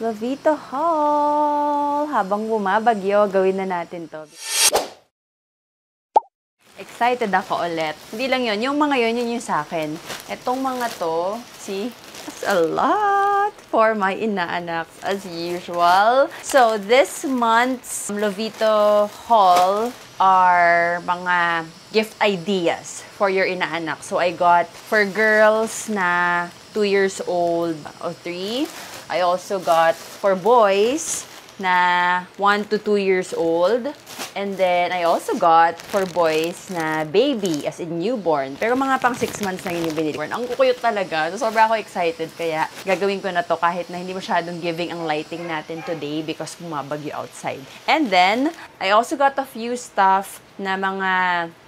Lovito haul! Habang bumabagyo, gawin na natin to. Excited ako ulit. Hindi lang yun. Yung mga yun yung sa akin. Etong mga to, see? That's a lot for my inaanak as usual. So, this month's Lovito haul are mga gift ideas for your inaanak. So, I got for girls na 2 years old or 3. I also got for boys na 1 to 2 years old. And then, I also got for boys na baby, as in newborn. Pero mga pang 6 months na yun yung binili. Ang kukuyot talaga. So, sobra ako excited. Kaya, gagawin ko na to kahit na hindi masyadong giving ang lighting natin today because bumabagyo outside. And then, I also got a few stuff na mga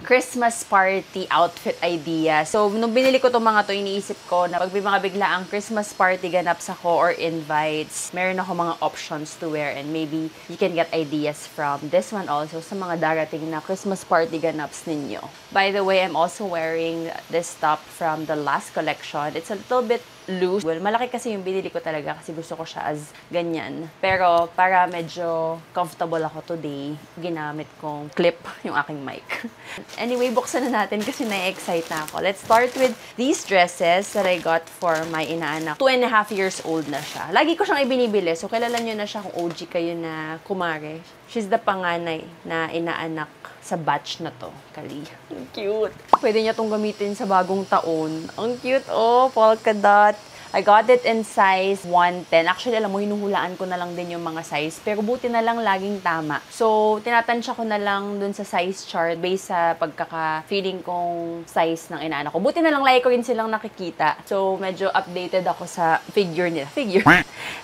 Christmas party outfit idea. So, nung binili ko itong mga to, iniisip ko na pag may mga biglaang Christmas party ganaps ako or invites, meron ako mga options to wear and maybe you can get ideas from this one also sa mga darating na Christmas party ganaps ninyo. By the way, I'm also wearing this top from the last collection. It's a little bit loose. Well, malaki kasi yung binili ko talaga kasi gusto ko siya as ganyan. Pero para medyo comfortable ako today, ginamit kong clip yung aking mic. Anyway, buksan na natin kasi na-excite na ako. Let's start with these dresses that I got for my inaanak. 2.5 years old na siya. Lagi ko siyang ibinibili. So, kilala nyo na siya kung OG kayo na kumare. She's the panganay na inaanak sa batch na to. Kali. Ang cute. Pwede niya tong gamitin sa bagong taon. Ang cute, oh. Polka dot. I got it in size 110. Actually, alam mo, hinuhulaan ko na lang din yung mga size. Pero buti na lang laging tama. So, tinatansya ko na lang dun sa size chart based sa pagkaka-feeling kong size ng inaanak ko. Buti na lang lagi ko rin silang nakikita. So, medyo updated ako sa figure nila.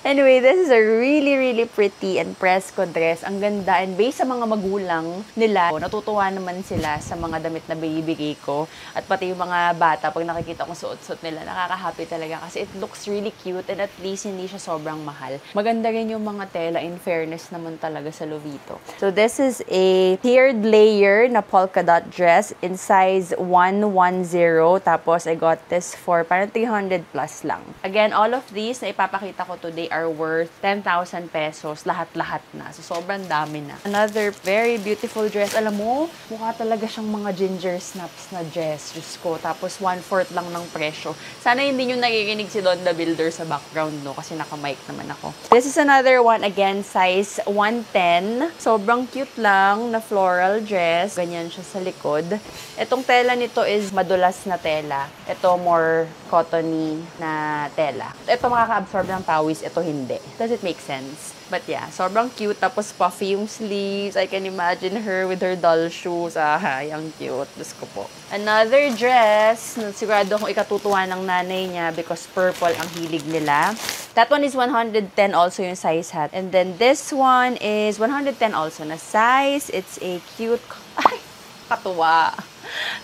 Anyway, this is a really, really pretty and presko dress. Ang ganda. And based sa mga magulang nila, natutuwa naman sila sa mga damit na binibigay ko. At pati yung mga bata, pag nakikita kong suot-suot nila, nakaka-happy talaga kasi it looks really cute and at least hindi siya sobrang mahal. Maganda rin yung mga tela, in fairness naman talaga sa Lovito. So this is a tiered layer na polka dot dress in size 110. Tapos I got this for parang 300 plus lang. Again, all of these na ipapakita ko today are worth 10,000 pesos. Lahat-lahat na. So sobrang dami na. Another very beautiful dress. Alam mo, mukha talaga siyang mga ginger snaps na dress. Diyos ko. Tapos 1/4 lang ng presyo. Sana hindi nyo naririnig si Don the Builder sa background, no? Kasi naka-mic naman ako. This is another one, again, size 110. Sobrang cute lang na floral dress. Ganyan siya sa likod. Itong tela nito is madulas na tela. Ito more cottony na tela. Ito makaka-absorb ng pawis. Ito hindi. Does it make sense? But yeah, sobrang cute. Tapos puffy yung sleeves. I can imagine her with her doll shoes. Ang cute. Diyos ko po. Another dress na sigurado kong ikatutuwa ng nanay niya because purple ang hilig nila. That one is 110 also yung size hat. And then this one is 110 also na size. It's a cute... Ay! Katuwa.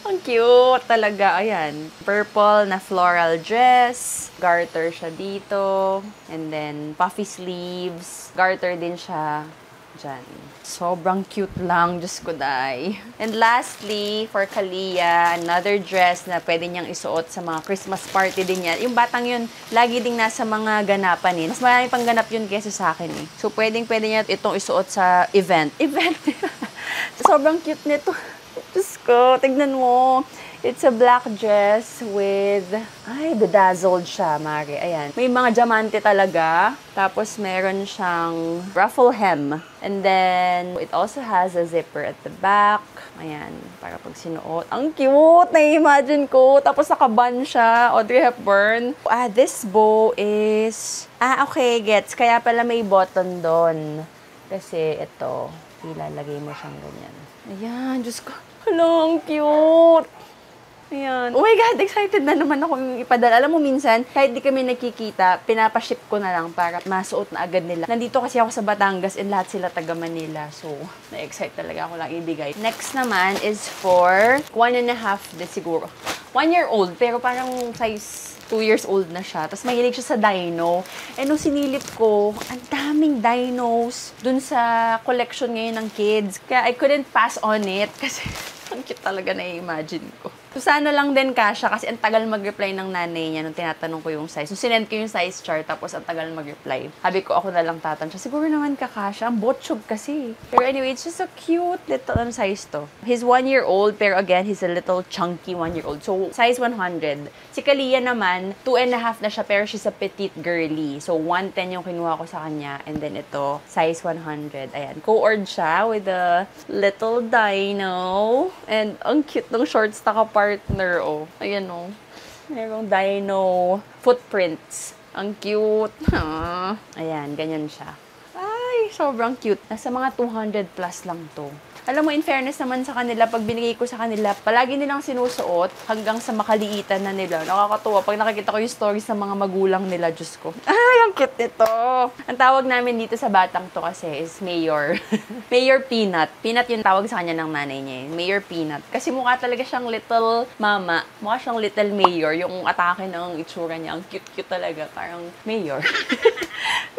Ang cute talaga. Ayan. Purple na floral dress. Garter siya dito. And then, puffy sleeves. Garter din siya dyan. Sobrang cute lang. Diyos ko, day. And lastly, for Kalia, another dress na pwede niyang isuot sa mga Christmas party din yan. Yung batang yun, lagi ding nasa mga ganapan eh. Mas marami pang ganap yun kesa sa akin eh. So, pwede niya itong isuot sa event. Sobrang cute nito. Diyos ko, tignan mo. It's a black dress with... Ay, bedazzled siya, Mari. Ayan. May mga diamante talaga. Tapos, meron siyang ruffle hem. And then, it also has a zipper at the back. Ayan, para pag sinuot. Ang cute! Na-imagine ko. Tapos, naka-bun siya. Audrey Hepburn. This bow is... okay, gets. Kaya pala may button doon. Kasi, ito. Ilalagay mo siyang ganyan. Ayan, Diyos ko. Hala, ang cute! Ayan. Oh my God, excited na naman ako yung ipadala. Alam mo, minsan, kahit di kami nakikita, pinapaship ko na lang para masuot na agad nila. Nandito kasi ako sa Batangas and lahat sila taga Manila. So, na-excite talaga ako lang ibigay. Next naman is for 1.5 din siguro. 1 year old, pero parang size 2 years old na siya. Tapos mahilig siya sa dino. And nung sinilip ko, ang daming dinos dun sa collection ngayon ng kids. Kaya I couldn't pass on it kasi ang cute talaga na-imagine ko. So, sana lang din kasha kasi ang tagal mag-reply ng nanay niya nung tinatanong ko yung size. So, sinend ko yung size chart tapos ang tagal mag-reply. Sabi ko, ako na lang tatansya. Siguro naman kakasha. Ang botchog kasi. Pero anyway, it's just a cute little size to. He's 1 year old, pero again, he's a little chunky 1 year old. So, size 100. Si Kalia naman, 2.5 na siya, pero she's a petite girly. So, 110 yung kinuha ko sa kanya. And then ito, size 100. Ayan. Co-ord siya with a little dino. And ang cute ng shorts na ka-partner, oh. Ayan, oh. Merong dino footprints. Ang cute. Ayan, ganyan siya. Ay, sobrang cute. Nasa mga 200 plus lang to. Alam mo, in fairness naman sa kanila, pag binigay ko sa kanila, palagi nilang sinusuot hanggang sa makaliitan na nila. Nakakatuwa. Pag nakikita ko yung stories ng mga magulang nila, Diyos ko. Ay, ang cute nito. Ang tawag namin dito sa batang to kasi is Mayor. Mayor Peanut. Peanut yung tawag sa kanya ng nanay niya. Mayor Peanut. Kasi mukha talaga siyang little mama. Mukha siyang little mayor. Yung atake ng itsura niya. Ang cute-cute talaga. Parang mayor.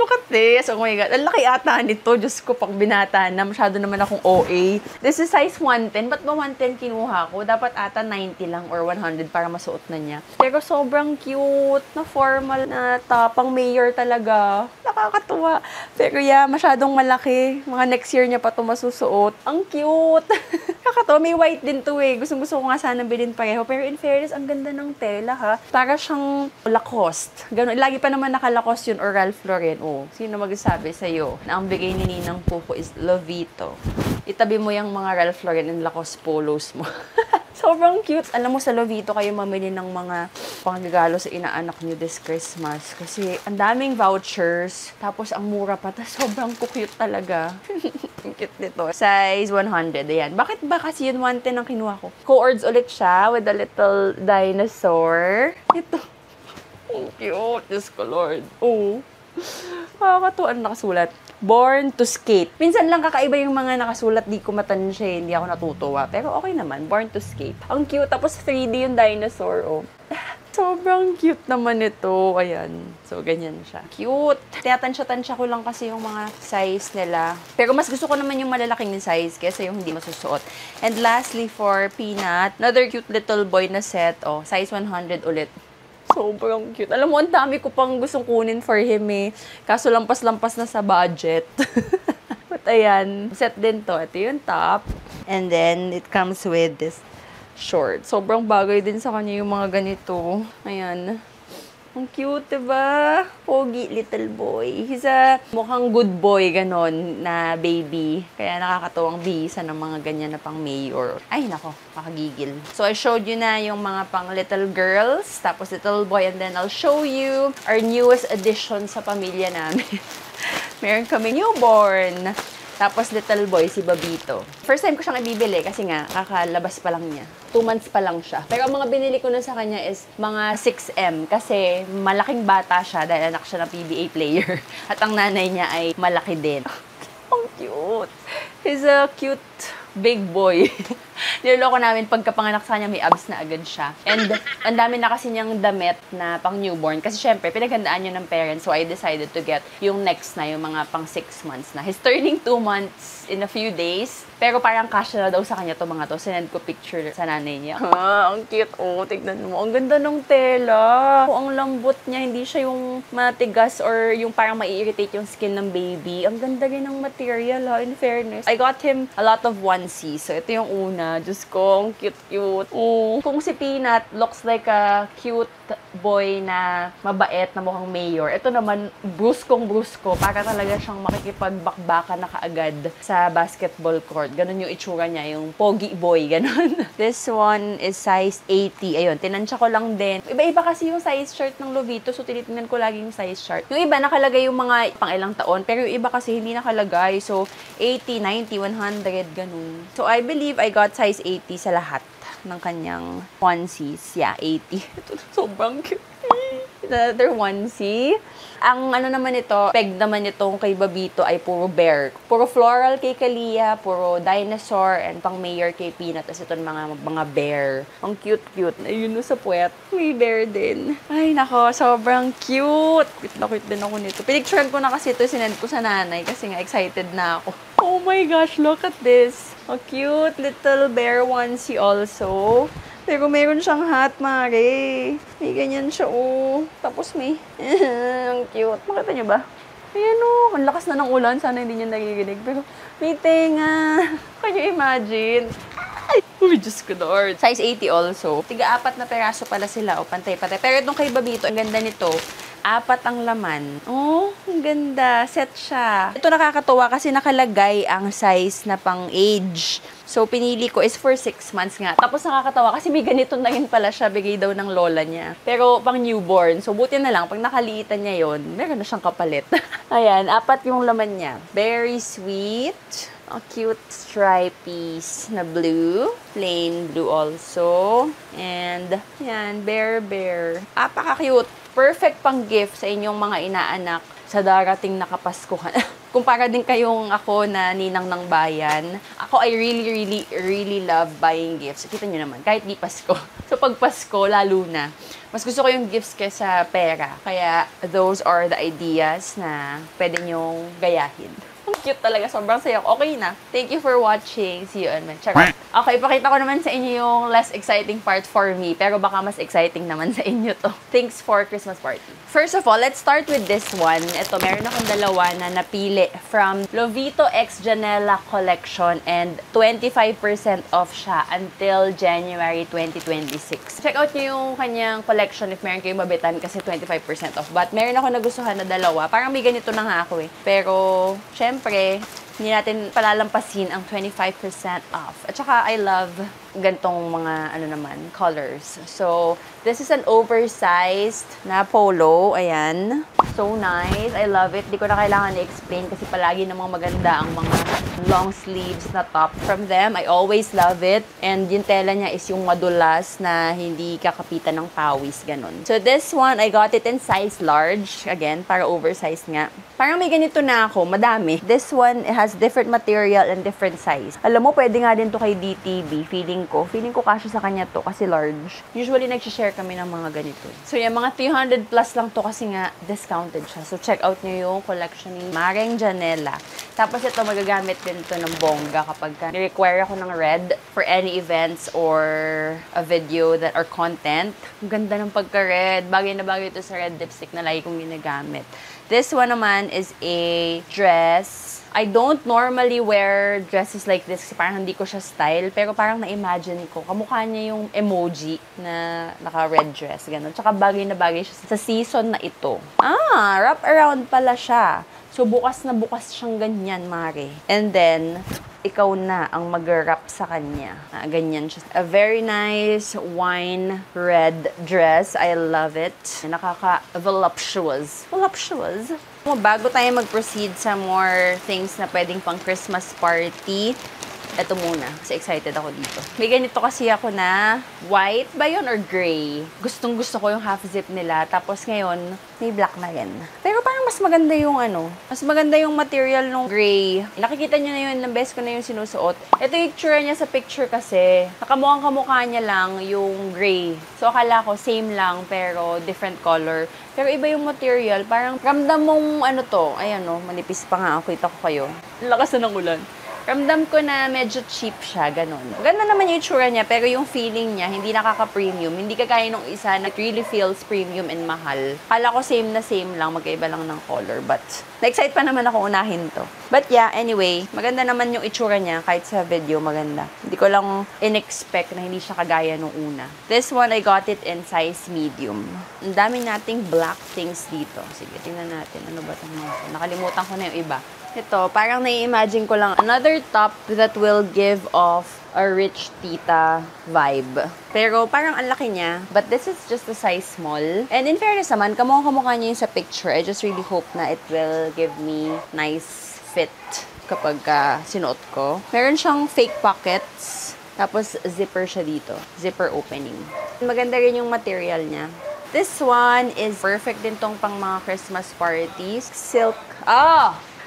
Look at this. Oh my God. Ang laki ata nito. Diyos ko, pag binata na. Masyado naman akong OA. This is size 110. Ba't ba 110 kinuha ko? Dapat ata 90 lang or 100 para masuot na niya. Pero sobrang cute na formal na top. Pang mayor talaga. Nakakatuwa. Pero yeah, masyadong malaki. Mga next year niya pa ito masusuot. Ang cute. Nakakatuwa. May white din to eh. Gusto ko nga sana bilhin pareho. Pero in fairness, ang ganda ng tela ha. Para siyang Lacoste. Ganun. Lagi pa naman naka-Lacoste yun or Ralph Lauren. Oh, sino magsasabi sa'yo na ang bigay ni Ninang Puko is Lovito? Itabi mo yung mga Ralph Lauren and Lacoste polos mo. Sobrang cute. Alam mo, sa Lovito kayo mamili ng mga panggagalo sa inaanak niyo this Christmas. Kasi ang daming vouchers. Tapos ang mura pa. Tapos sobrang cute talaga. Ang cute nito. Size 100. Ayan. Bakit ba kasi yun 110 ang kinuha ko? Co-ords ulit siya with a little dinosaur. Ito. Ang cute. Diyos ko, Lord. Oh. Nakakatuwa ang nakasulat. Born to skate. Minsan lang kakaiba yung mga nakasulat, di ko matansya, hindi ako natutuwa. Pero okay naman, born to skate. Ang cute, tapos 3D yung dinosaur, oh. Sobrang cute naman ito. Ayan. So, ganyan siya. Cute. Tinatansya-tansya ko lang kasi yung mga size nila. Pero mas gusto ko naman yung malalaking size kaysa yung hindi masusuot. And lastly, for Peanut, another cute little boy na set. Oh, size 100 ulit. Sobrang cute. Alam mo, ang dami ko pang gustong kunin for him eh. Kaso lampas-lampas na sa budget. But ayan, set din to. Ito yung top. And then, it comes with this short. Sobrang bagay din sa kanya yung mga ganito. Ayan. Ang cute, diba? Pogi little boy. He's a mukhang good boy, ganon, na baby. Kaya nakakatuwang bisa ng mga ganyan na pang mayor. Ay, nako, makagigil. So, I showed you na yung mga pang little girls, tapos little boy, and then I'll show you our newest addition sa pamilya namin. Meron kami newborn. Tapos little boy, si Babito. First time ko siyang ibibili kasi nga, kakalabas pa lang niya. 2 months pa lang siya. Pero ang mga binili ko na sa kanya is mga 6M kasi malaking bata siya dahil anak siya ng PBA player. At ang nanay niya ay malaki din. Ang cute. He's a cute big boy. Niloloko namin pagkapanganak sa kanya, may abs na agad siya. And ang dami na kasi niyang damit na pang newborn. Kasi syempre, pinaghandaan niya ng parents. So I decided to get yung next na, yung mga pang 6 months na. He's turning 2 months in a few days. Pero parang kasya na daw sa kanya to mga to. Sinend ko picture sa nanay niya. Ang cute. Oh, tignan mo. Ang ganda ng tela. Oh, ang lambot niya. Hindi siya yung matigas or yung parang mai-irritate yung skin ng baby. Ang ganda rin ng material, ha, in fairness. I got him a lot of onesies. So ito yung una. Diyos ko, ang cute-cute. Oh. Kung si Peanut looks like a cute boy na mabait na mukhang mayor, ito naman, bruskong-brusko. Para talaga siyang makikipagbakbakan na kaagad sa basketball court. Ganon yung itsura niya, yung pogi boy, ganon. This one is size 80. Ayun, tinansya ko lang din. Iba-iba kasi yung size chart ng Lovito, so tinitingnan ko lagi yung size chart. Yung iba, nakalagay yung mga pang ilang taon, pero yung iba kasi hindi nakalagay. So, 80, 90, 100, ganon. So, I believe I got size 80 sa lahat ng kanyang onesies. Yeah, 80. Ito sobrang cute. Another onesie. Ang ano naman ito, peg naman itong kay Babito ay puro bear. Puro floral kay Kalia, puro dinosaur, and pang mayor kay Peanut. Tapos ito mga bear. Ang cute-cute. Ayun sa puwet. May bear din. Ay, nako, sobrang cute. Cute na cute din ako nito. Pinicturean ko na kasi ito, sinend ko sa nanay kasi nga excited na ako. Oh my gosh, look at this. A cute little bear onesie also. Pero meron siyang hat, Mare. May ganyan siya, oh. Tapos may, ang cute. Makita niyo ba? Ayan, oh. Ang lakas na ng ulan. Sana hindi niyo nagiginig. Pero may tenga. Can you imagine? Ay, uy, Diyos ko, Lord. Size 80 also. Tiga-4 na peraso pala sila. O, pantay-pantay. Pero itong kay Babito, ang ganda nito. 4 ang laman. Oh, ang ganda. Set siya. Ito nakakatuwa kasi nakalagay ang size na pang-age. So, pinili ko is for 6 months nga. Tapos nakakatawa kasi may ganito na rin pala siya. Bigay daw ng lola niya. Pero pang newborn. So, buti na lang. Pag nakaliitan niya yon, meron na siyang kapalit. Ayan, 4 yung laman niya. Very sweet. A cute stripes na blue. Plain blue also. And, yan, bear. Apaka-cute. Perfect pang gift sa inyong mga inaanak sa darating na Kapaskuhan. Kung para din kayong ako na ninang ng bayan, ako I really love buying gifts. Kita nyo naman, kahit di Pasko. So pag Pasko, lalo na. Mas gusto ko yung gifts kaysa pera. Kaya those are the ideas na pwede nyong gayahin. Ang cute talaga. Sobrang saya. Okay na. Thank you for watching. See you on my channel. Okay, ipakita ko naman sa inyo yung less exciting part for me. Pero baka mas exciting naman sa inyo to. Thanks for Christmas party. First of all, let's start with this one. Ito, meron akong dalawa na napili from Lovito X Janela Collection and 25% off siya until January 2026. Check out nyo yung kanyang collection if meron kayong mabitan kasi 25% off. But meron ako nagustuhan na dalawa. Parang may ganito na nga ako eh. Pero, syempre, hindi natin palalampasin ang 25% off. At saka, I love gantong mga, colors. So, this is an oversized na polo. Ayan. So nice. I love it. Di ko na kailangan i-explain kasi palagi namang maganda ang mga long sleeves na top from them. I always love it. And yung tela niya is yung madulas na hindi kakapitan ng pawis. Ganon. So, this one, I got it in size large. Again, para oversized nga. Parang may ganito na ako. Madami. This one, it has different material and different size. Alam mo, pwede nga din to kay DTV. Feeling ko kasya sa kanya to kasi large. Usually, nag-share kami ng mga ganito. So, yung mga 300 plus lang to kasi nga discounted siya. So, check out nyo yung collection ni Mareng Janela. Tapos, ito, magagamit din to ng bongga kapag ni-require ako ng red for any events or a video that or content. Ang ganda ng pagka-red. Bagay na bagay ito sa red lipstick na lagi kong ginagamit. This one naman is a dress. I don't normally wear dresses like this kasi parang hindi ko siya style. Pero parang na-imagine ko, kamukha niya yung emoji na naka-red dress. Ganun. Tsaka bagay na bagay siya sa season na ito. Wrap around pala siya. So, bukas na bukas siyang ganyan, Mare. And then, ikaw na ang mag-wrap sa kanya. Ganyan siya. A very nice wine red dress. I love it. Nakaka-voluptuous. Voluptuous. Bago tayo mag-proceed sa more things na pwedeng pang Christmas party, ito muna. Kasi excited ako dito. May ganito kasi ako na white ba yun or gray? Gustong gusto ko yung half zip nila. Tapos ngayon, may black na rin. Pero parang mas maganda yung mas maganda yung material ng gray. Nakikita nyo na yun, ng best ko na yung sinusuot. Ito yung itsura niya sa picture kasi. Nakamukhang kamukha niya lang yung gray. So akala ko same lang pero different color. Pero iba yung material. Parang ramdam mong ayan manipis pa nga. Kita ko kayo. Lakas na ng ulan. Ramdam ko na medyo cheap siya, ganun. Ganda naman yung itsura niya, pero yung feeling niya, hindi nakaka-premium. Hindi kagaya nung isa na really feels premium and mahal. Kala ko same na same lang, magkaiba lang ng color. But, na-excite pa naman ako unahin to. But yeah, anyway, maganda naman yung itsura niya, kahit sa video, maganda. Hindi ko lang in-expect na hindi siya kagaya nung una. This one, I got it in size medium. Ang dami nating black things dito. Sige, tingnan natin. Ano ba ito? Nakalimutan ko na yung iba. Ito, parang nai-imagine ko lang another top that will give off a rich tita vibe. Pero parang ang laki niya. But this is just a size small. And in fairness naman, kamukha niya yung sa picture. I just really hope na it will give me nice fit kapag sinuot ko. Meron siyang fake pockets. Tapos zipper siya dito. Zipper opening. Maganda rin yung material niya. This one is perfect din tong pang mga Christmas parties. Silk.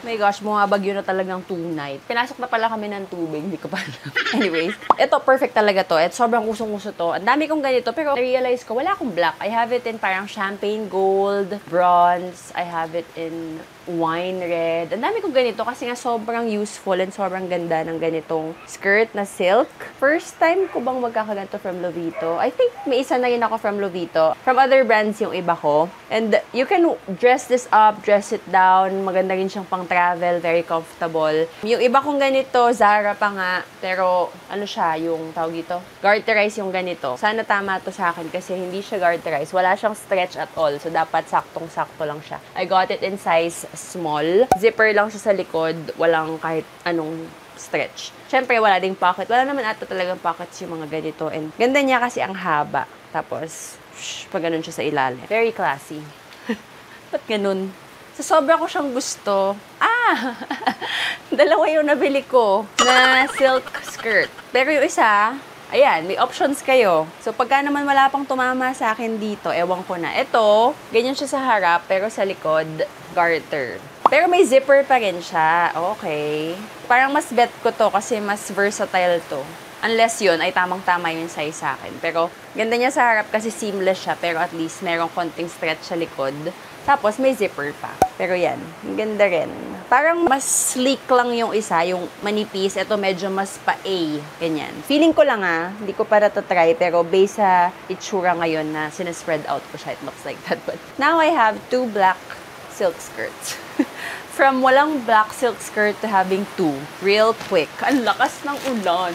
My gosh, bumabagyo na talagang tonight. Pinasok na pala kami ng tubig, hindi ko pa alam. Anyways, ito, perfect talaga to. At sobrang kusong-kuso to. Ang dami kong ganito, pero realize ko, wala akong black. I have it in parang champagne gold, bronze. I have it in wine red. Ang dami kong ganito kasi nga sobrang useful and sobrang ganda ng ganitong skirt na silk. First time ko bang magkakaganto from Lovito? I think may isa na rin ako from Lovito. From other brands yung iba ko. And you can dress this up, dress it down. Maganda rin siyang pang travel, very comfortable. Yung iba kong ganito, Zara pa nga. Pero ano siya, yung tawag dito? Garterize yung ganito. Sana tama to sa akin kasi hindi siya garterize. Wala siyang stretch at all. So dapat saktong-sakto lang siya. I got it in size small. Zipper lang siya sa likod. Walang kahit anong stretch. Siyempre, wala ding pocket. Wala naman ata talagang pockets yung mga ganito. And ganda niya kasi ang haba. Tapos, pag ganun siya sa ilalim. Very classy. Ba't ganun? Sa sobra ko siyang gusto. Dalawa yung nabili ko na silk skirt. Pero yung isa, ayan, may options kayo. So, pagka naman wala pang tumama sa akin dito, ewan ko na. Ito, ganyan siya sa harap, pero sa likod, garter. Pero may zipper pa rin siya. Okay. Parang mas bet ko to kasi mas versatile to. Unless yun, ay tamang-tama yung size sa akin. Pero, ganda niya sa harap kasi seamless siya, pero at least merong konting stretch sa likod. Tapos, may zipper pa. Pero yan, ang ganda rin. Parang mas sleek lang yung isa, yung manipis. Ito medyo mas pa-A. Ganyan. Feeling ko lang hindi ko para to try. Pero based sa itsura ngayon na sinaspread out ko siya, it looks like that. But now I have 2 black silk skirts. From walang black silk skirt to having 2. Real quick. Ang lakas ng ulan.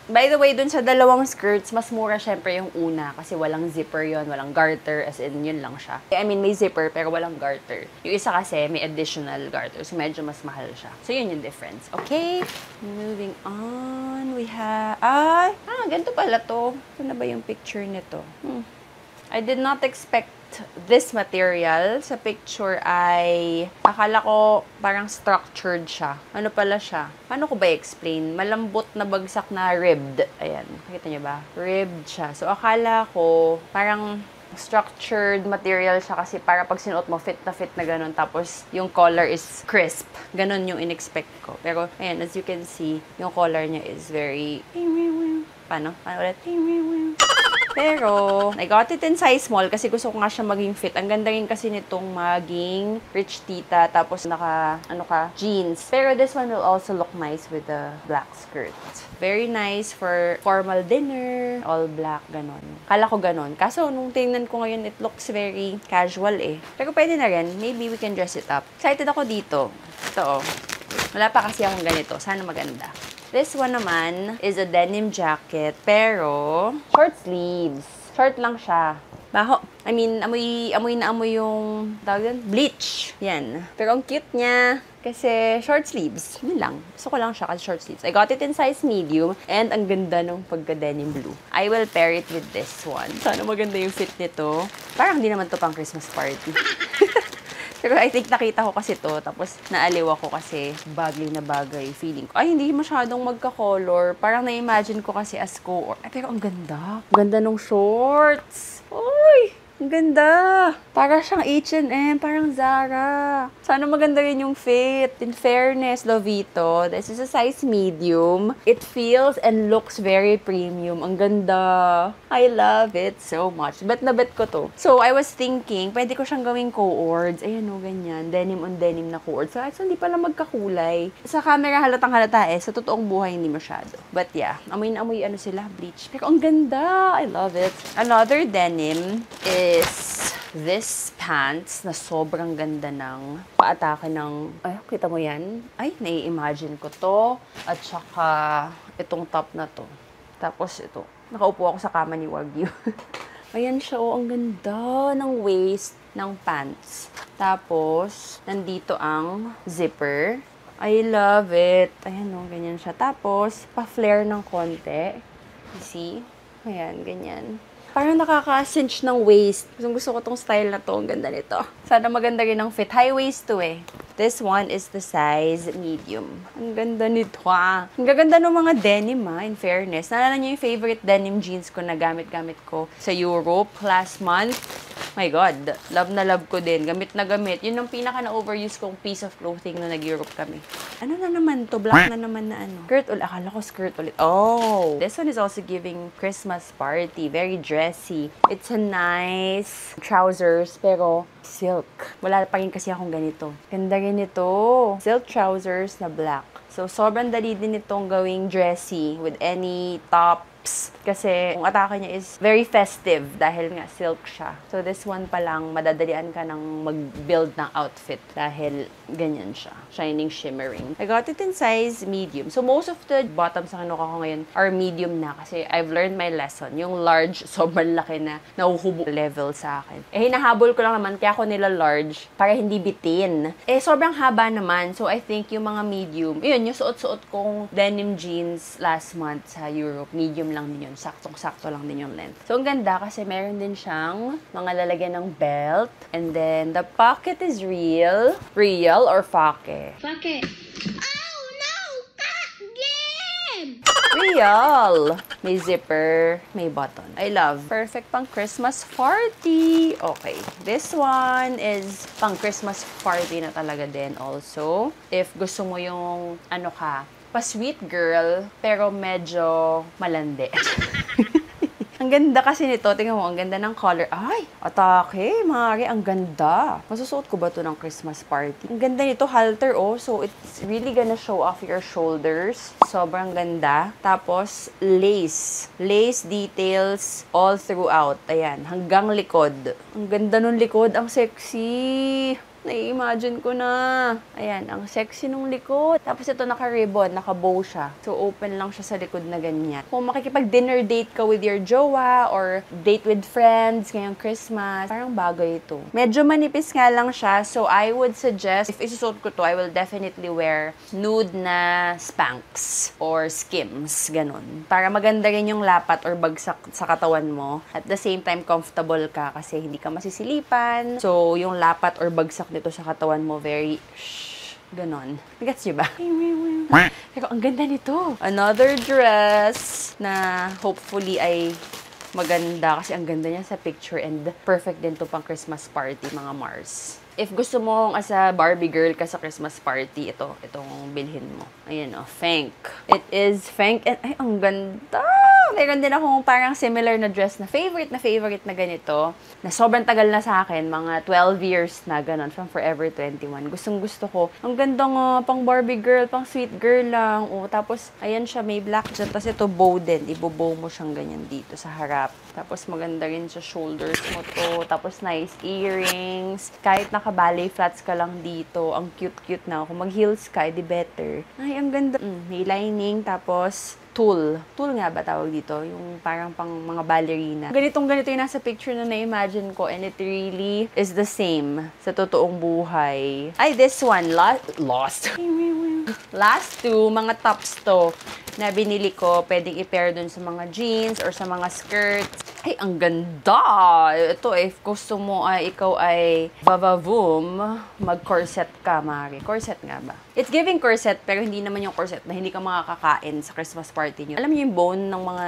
By the way, dun sa dalawang skirts, mas mura syempre yung una kasi walang zipper yon, walang garter, as in yun lang siya. I mean, may zipper pero walang garter. Yung isa kasi may additional garter, so medyo mas mahal siya. So yun yung difference. Okay, moving on, we have, ganito pala to. Ito na ba yung picture nito? I did not expect this material. Sa picture ay, akala ko parang structured siya. Ano pala siya? Paano ko ba i-explain? Malambot na bagsak na ribbed. Ayan, nakita niyo ba? Ribbed siya. So, akala ko parang structured material siya kasi para pag sinuot mo, fit na ganun. Tapos, yung color is crisp. Ganun yung in-expect ko. Pero, ayan, as you can see, yung color niya is very... Paano? Paano ulit? Pero, I got it in size small kasi gusto ko nga siya maging fit. Ang ganda rin kasi nitong maging rich tita. Tapos naka, jeans. Pero this one will also look nice with the black skirt. Very nice for formal dinner. All black, ganon. Kala ko ganon. Kaso, nung tingnan ko ngayon, it looks very casual eh. Pero pwede na rin. Maybe we can dress it up. Excited ako dito. Ito wala pa kasi akong ganito. Sana maganda. This one naman is a denim jacket, pero short sleeves. Short lang siya. Baho. I mean, amoy na amoy yung tawag yun? Bleach. Yan. Pero ang cute niya. Kasi short sleeves. Yun lang. Gusto ko lang siya kasi short sleeves. I got it in size medium. And ang ganda ng pagka-denim blue. I will pair it with this one. Sana maganda yung fit nito. Parang hindi naman to pang Christmas party. Pero I think nakita ko kasi to, tapos naaliw ako kasi bagay na bagay. Feeling ko, ay hindi masyadong magka-color. Parang na-imagine ko kasi as ko. Pero ang ganda. Ganda nung shorts. Uy! Ang ganda! Para siyang H&M, parang Zara. Sana maganda rin yung fit. In fairness, Lovito, this is a size medium. It feels and looks very premium. Ang ganda. I love it so much. Bet na bet ko to. So, I was thinking, pwede ko siyang gawing co-ords. Ayan o, ganyan. Denim on denim na co-ords. So, hindi pala magkakulay. Sa camera, halatang halata eh. Sa totoong buhay, hindi masyado. But yeah, amoy na amoy sila, bleach. Pero ang ganda. I love it. Another denim is this pants na sobrang ganda ng paatake ng... Ay, kita mo yan? Ay, nai-imagine ko to. At saka, itong top na to. Tapos ito. Nakaupo ako sa kama ni Wagyu. Ayan siya, oh. Ang ganda ng waist ng pants. Tapos, nandito ang zipper. I love it. Ayan, oh. Ganyan siya. Tapos, pa-flare ng konti. You see? Ayan, ganyan. Parang nakaka-cinch ng waist. Gusto ko tong style na to. Ang ganda nito. Sana maganda rin ang fit. High waist to eh. This one is the size medium. Ang ganda nito Ang gaganda ng mga denim in fairness. Naalala niyo yung favorite denim jeans ko na gamit-gamit ko sa Europe last month? My God, love na love ko din. Gamit na gamit. Yun ang pinaka na-overuse kong piece of clothing na nag-Europe kami. Ano na naman to? Black na naman na ano. Skirt ulit. Akala ko skirt ulit. Oh! This one is also giving Christmas party. Very dressy. It's a nice trousers, pero silk. Wala pa rin kasi akong ganito. Ganda rin ito. Silk trousers na black. So, sobrang dali din itong gawing dressy with any top. Kasi ang atake niya is very festive dahil nga silk siya. So this one pa lang, madadalian ka ng mag-build ng outfit dahil ganyan siya. Shining, shimmering. I got it in size medium. So most of the bottoms na kinuha ko ngayon are medium na kasi I've learned my lesson. Yung large, sobrang laki na nahuhubo level sa akin. Eh, hinahabol ko lang naman kaya ako nila large para hindi bitin. Eh, sobrang haba naman. So I think yung mga medium, yun, yung suot-suot kong denim jeans last month sa Europe, medium lang din yun. Saktong-sakto lang din yung length. So, ang ganda kasi meron din siyang mga lalagyan ng belt. And then, the pocket is real. Real or fake? Fake. Oh no! Game! Real! May zipper, may button. I love. Perfect pang Christmas party. Okay. This one is pang Christmas party na talaga din also. If gusto mo yung, ano ka, pa-sweet girl, pero medyo malandi. Ang ganda kasi nito. Tingnan mo, ang ganda ng color. Ay, atake, mari, ang ganda. Masusuot ko ba to ng Christmas party? Ang ganda nito, halter, oh. So, it's really gonna show off your shoulders. Sobrang ganda. Tapos, lace. Lace details all throughout. Ayan, hanggang likod. Ang ganda nung likod. Ang sexy. Nai-imagine ko na. Ayan, ang sexy nung likod. Tapos ito naka-ribbon, naka-bow siya. So, open lang siya sa likod na ganyan. Kung makikipag-dinner date ka with your jowa or date with friends ngayong Christmas, parang bagay ito. Medyo manipis nga lang siya. So, I would suggest, if isusuot ko to, I will definitely wear nude na Spanx or Skims. Ganon. Para maganda rin yung lapat or bagsak sa katawan mo. At the same time, comfortable ka kasi hindi ka masisilipan. So, yung lapat or bagsak dito sa katawan mo, very ganon. Gets nyo ba? Pero ang ganda nito. Another dress na hopefully ay maganda kasi ang ganda niya sa picture and perfect din to pang Christmas party, mga Mars. If gusto mong as a Barbie girl ka sa Christmas party, itong bilhin mo. Ayan o, Fank. It is Fank and ay, ang ganda! Meron din akong parang similar na dress na favorite na ganito, na sobrang tagal na sa akin, mga 12 years na ganon, from Forever 21. Gustong gusto ko. Ang ganda nga, pang Barbie girl, pang sweet girl lang. O, tapos, ayan siya, may black dyan. Tapos ito bow din. Ibo-bow mo siyang ganyan dito sa harap. Tapos maganda rin sa shoulders mo to. Tapos nice earrings. Kahit naka-ballet flats ka lang dito, ang cute-cute na. Kung mag-heels ka, edi better. Ay, ang ganda. May lining, tapos tulle. Tulle nga ba tawag dito? Yung parang pang mga ballerina. Ganito yung nasa picture na na-imagine ko and it really is the same sa totoong buhay. Ay, this one, lost. Last two, mga tops to na binili ko. Pwedeng i-pair dun sa mga jeans or sa mga skirts. Ay, ang ganda! Ito, if gusto mo ay ikaw ay vavavoom, mag-corset ka, Mari. Corset nga ba? It's giving corset, pero hindi naman yung corset na hindi ka makakakain sa Christmas party nyo. Alam niyo yung bone ng mga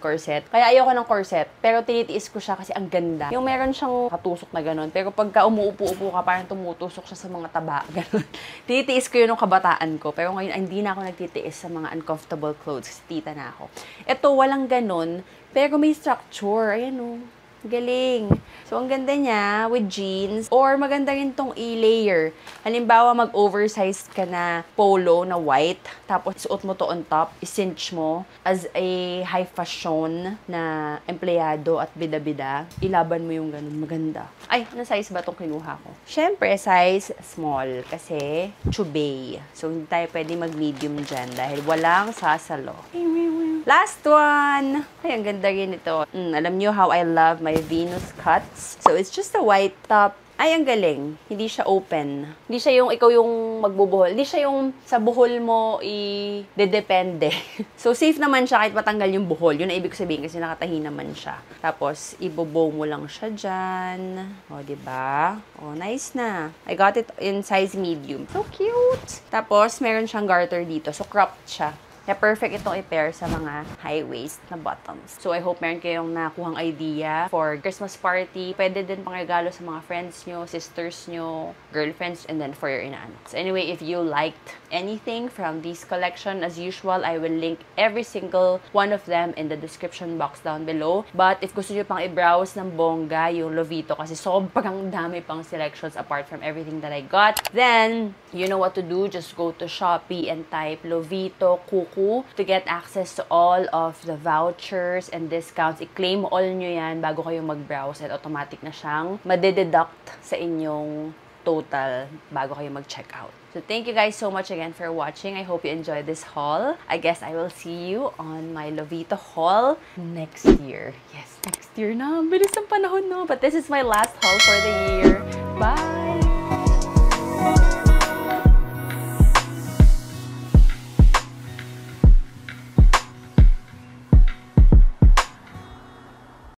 corset? Kaya ayoko ng corset, pero tinitiis ko siya kasi ang ganda. Yung meron siyang katusok na ganun, pero pagka umuupo-upo ka, parang tumutusok siya sa mga taba. Ganun. Tinitiis ko yun nung kabataan ko, pero ngayon ay hindi na ako nagtitiis sa mga uncomfortable clothes kasi tita na ako. Ito, walang ganun, pero may structure. Ayan o. Galing. So, ang ganda niya with jeans. Or, maganda rin tong i-layer. Halimbawa, mag-oversized ka na polo na white. Tapos, suot mo to on top. I-cinch mo as a high fashion na empleyado at bida-bida. Ilaban mo yung ganun. Maganda. Ay, ano size ba tong kinuha ko? Siyempre, size small. Kasi, chubay. So, hindi tayo pwede mag-medium dyan dahil walang sasalo. Last one! Ay, ang ganda rin ito. Alam nyo how I love my Venus cuts. So, it's just a white top. Ay, ang galing. Hindi siya open. Hindi siya yung ikaw yung magbubuhol. Hindi siya yung sa buhol mo i-depende. So, safe naman siya kahit matanggal yung buhol. Yun na ibig sabihin kasi nakatahi naman siya. Tapos, ibobow mo lang siya dyan. O, diba? O, nice na. I got it in size medium. So cute! Tapos, meron siyang garter dito. So, cropped siya. Kaya perfect itong i-pair sa mga high-waist na bottoms. So I hope meron kayong nakuhang idea for Christmas party. Pwede din pang-regalo sa mga friends nyo, sisters nyo, girlfriends, and then for your inaanak. So anyway, if you liked anything from this collection, as usual, I will link every single one of them in the description box down below. But if gusto nyo pang i-browse ng bongga yung Lovito kasi sobrang dami pang selections apart from everything that I got, then you know what to do. Just go to Shopee and type Lovito Kuku to get access to all of the vouchers and discounts. I-claim all nyo yan bago kayo mag-browse at automatic na siyang madededuct sa inyong total bago kayo mag-check out. So thank you guys so much again for watching. I hope you enjoyed this haul. I guess I will see you on my Lovito haul next year. Yes, next year na. Bilis ang panahon, no? But this is my last haul for the year. Bye!